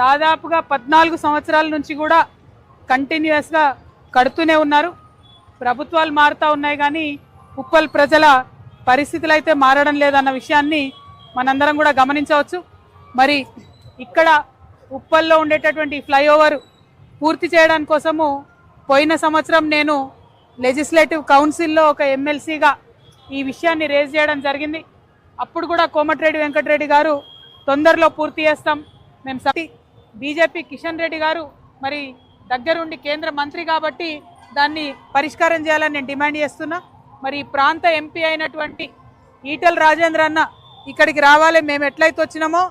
దాదాపుగా 14 సంవత్సరాల నుంచి కూడా కంటిన్యూస్గా కడుతూనే ఉన్నారు. ప్రభుత్వాలు మారుతూ ఉన్నాయి కానీ ఉప్పల్ ప్రజల పరిస్థితులు అయితే మారడం లేదన్న విషయాన్ని మనందరం కూడా గమనించవచ్చు. మరి ఇక్కడ ఉప్పల్లో ఉండేటటువంటి ఫ్లైఓవర్ పూర్తి చేయడానికి కోసము పోయిన సంవత్సరం నేను లెజిస్లేటివ్ కౌన్సిల్లో ఒక ఎమ్మెల్సీగా ఈ విషయాన్ని రేజ్ చేయడం జరిగింది. అప్పుడు కూడా కోమటిరెడ్డి వెంకటరెడ్డి గారు తొందరలో పూర్తి చేస్తాం మేము బీజేపీ కిషన్ రెడ్డి గారు మరి దగ్గరుండి కేంద్ర మంత్రి కాబట్టి దాన్ని పరిష్కారం చేయాలని నేను డిమాండ్ చేస్తున్నా. మరి ప్రాంత ఎంపీ అయినటువంటి ఈటల రాజేంద్ర అన్న ఇక్కడికి రావాలి, మేము ఎట్లయితే వచ్చినామో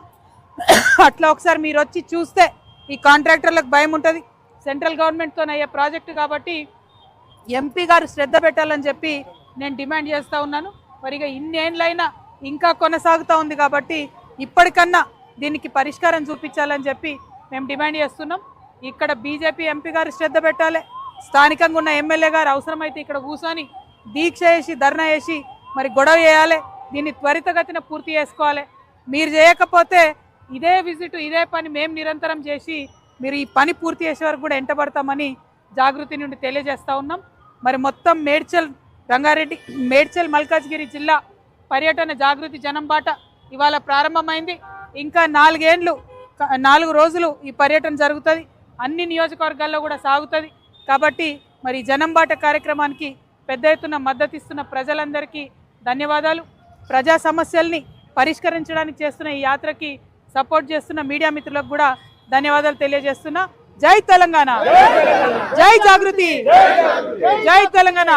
అట్లా ఒకసారి మీరు వచ్చి చూస్తే ఈ కాంట్రాక్టర్లకు భయం ఉంటుంది. సెంట్రల్ గవర్నమెంట్తో అయ్యే ప్రాజెక్టు కాబట్టి ఎంపీ గారు శ్రద్ధ పెట్టాలని చెప్పి నేను డిమాండ్ చేస్తూ ఉన్నాను. మరి ఇక ఇన్నేళ్ళైనా ఇంకా కొనసాగుతూ ఉంది కాబట్టి ఇప్పటికన్నా దీనికి పరిష్కారం చూపించాలని చెప్పి మేము డిమాండ్ చేస్తున్నాం. ఇక్కడ బీజేపీ ఎంపీ గారు శ్రద్ధ పెట్టాలి, స్థానికంగా ఉన్న ఎమ్మెల్యే గారు అవసరమైతే ఇక్కడ కూర్చొని దీక్ష చేసి ధర్నా చేసి మరి గొడవ చేయాలి, దీన్ని త్వరితగతిన పూర్తి చేసుకోవాలి. మీరు చేయకపోతే ఇదే విజిట్ ఇదే పని మేము నిరంతరం చేసి మీరు ఈ పని పూర్తి చేసే వరకు కూడా ఎంటబడతామని జాగృతి నుండి తెలియజేస్తూ ఉన్నాం. మరి మొత్తం రంగారెడ్డి మేడ్చల్ మల్కాజ్గిరి జిల్లా పర్యటన జాగృతి జనం బాట ఇవాళ ప్రారంభమైంది. ఇంకా 4 రోజులు ఈ పర్యటన జరుగుతుంది, అన్ని నియోజకవర్గాల్లో కూడా సాగుతుంది. కాబట్టి మరి జనం బాట కార్యక్రమానికి పెద్ద ఎత్తున మద్దతు ఇస్తున్న ప్రజలందరికీ ధన్యవాదాలు. ప్రజా సమస్యల్ని పరిష్కరించడానికి చేస్తున్న ఈ యాత్రకి సపోర్ట్ చేస్తున్న మీడియా మిత్రులకు కూడా ధన్యవాదాలు తెలియజేస్తున్నా. జై తెలంగాణ, జై జాగృతి, జై తెలంగాణ.